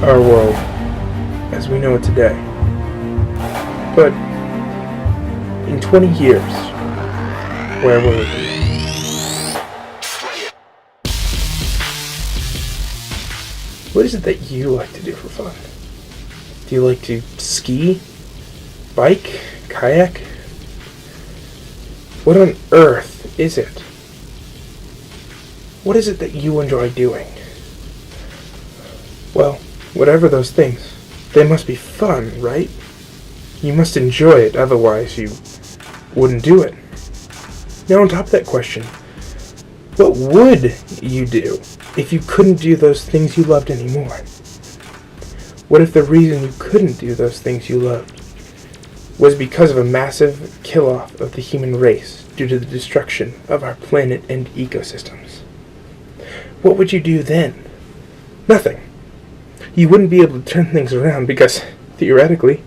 Our world, as we know it today. But in 20 years, where will it be? What is it that you like to do for fun? Do you like to ski, bike, kayak? What on earth is it? What is it that you enjoy doing? Well, whatever those things, they must be fun, right? You must enjoy it, otherwise you wouldn't do it. Now on top of that question, what would you do if you couldn't do those things you loved anymore? What if the reason you couldn't do those things you loved was because of a massive kill-off of the human race due to the destruction of our planet and ecosystems? What would you do then? Nothing. You wouldn't be able to turn things around because, theoretically,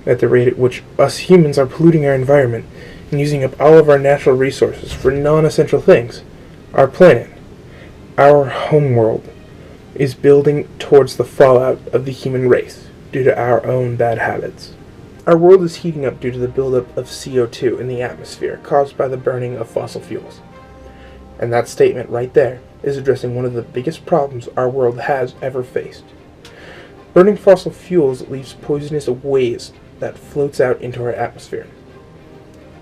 at the rate at which us humans are polluting our environment and using up all of our natural resources for non-essential things, our planet, our homeworld, is building towards the fallout of the human race due to our own bad habits. Our world is heating up due to the buildup of CO2 in the atmosphere caused by the burning of fossil fuels. And that statement right there is addressing one of the biggest problems our world has ever faced. Burning fossil fuels leaves poisonous waste that floats out into our atmosphere.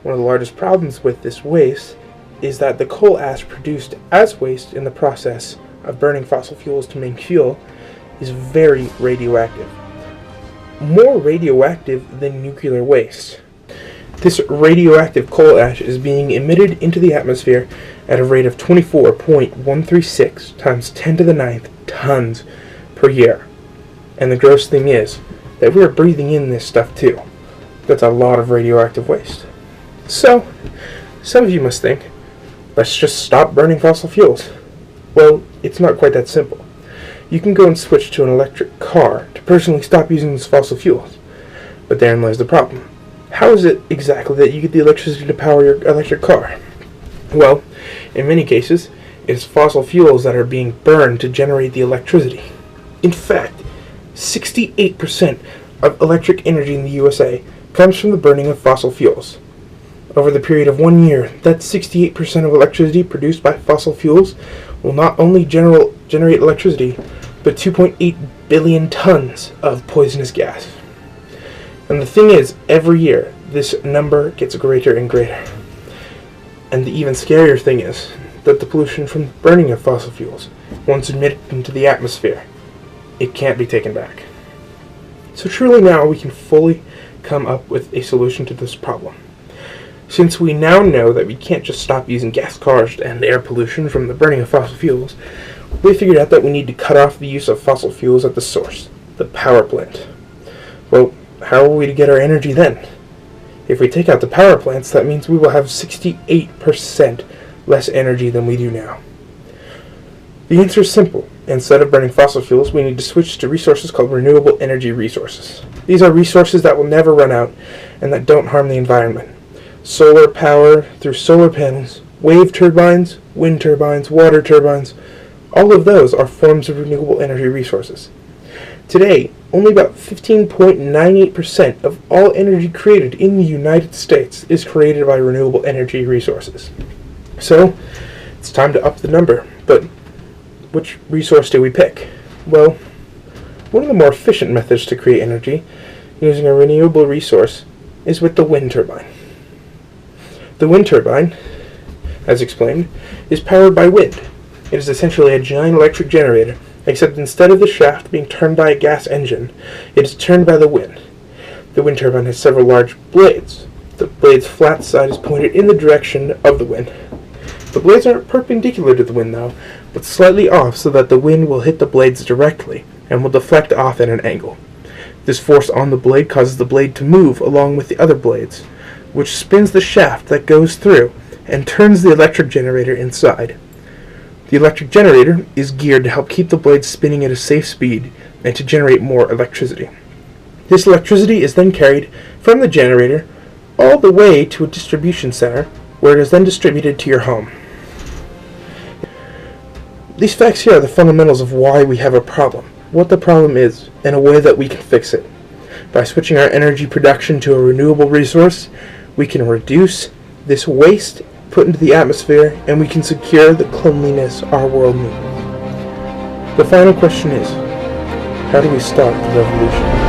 One of the largest problems with this waste is that the coal ash produced as waste in the process of burning fossil fuels to make fuel is very radioactive. More radioactive than nuclear waste. This radioactive coal ash is being emitted into the atmosphere at a rate of 24.136 times 10 to the 9th tons per year. And the gross thing is that we are breathing in this stuff too. That's a lot of radioactive waste. So, some of you must think, let's just stop burning fossil fuels. Well, it's not quite that simple. You can go and switch to an electric car to personally stop using those fossil fuels. But therein lies the problem. How is it exactly that you get the electricity to power your electric car? Well, in many cases, it is fossil fuels that are being burned to generate the electricity. In fact, 68% of electric energy in the USA comes from the burning of fossil fuels. Over the period of 1 year, that 68% of electricity produced by fossil fuels will not only generate electricity, but 2.8 billion tons of poisonous gas. And the thing is, every year, this number gets greater and greater. And the even scarier thing is that the pollution from the burning of fossil fuels, once emitted into the atmosphere, it can't be taken back. So truly now we can fully come up with a solution to this problem. Since we now know that we can't just stop using gas cars to end air pollution from the burning of fossil fuels, we figured out that we need to cut off the use of fossil fuels at the source, the power plant. Well, how are we to get our energy then? If we take out the power plants, that means we will have 68% less energy than we do now. The answer is simple. Instead of burning fossil fuels, we need to switch to resources called renewable energy resources. These are resources that will never run out and that don't harm the environment. Solar power through solar panels, wave turbines, wind turbines, water turbines, all of those are forms of renewable energy resources. Today, only about 15.98% of all energy created in the United States is created by renewable energy resources. So, it's time to up the number, but which resource do we pick? Well, one of the more efficient methods to create energy using a renewable resource is with the wind turbine. The wind turbine, as explained, is powered by wind. It is essentially a giant electric generator, except instead of the shaft being turned by a gas engine, it is turned by the wind. The wind turbine has several large blades. The blade's flat side is pointed in the direction of the wind. The blades aren't perpendicular to the wind, though, but slightly off so that the wind will hit the blades directly, and will deflect off at an angle. This force on the blade causes the blade to move along with the other blades, which spins the shaft that goes through and turns the electric generator inside. The electric generator is geared to help keep the blade spinning at a safe speed and to generate more electricity. This electricity is then carried from the generator all the way to a distribution center, where it is then distributed to your home. These facts here are the fundamentals of why we have a problem, what the problem is, and a way that we can fix it. By switching our energy production to a renewable resource, we can reduce this waste put into the atmosphere, and we can secure the cleanliness our world needs. The final question is, how do we start the revolution?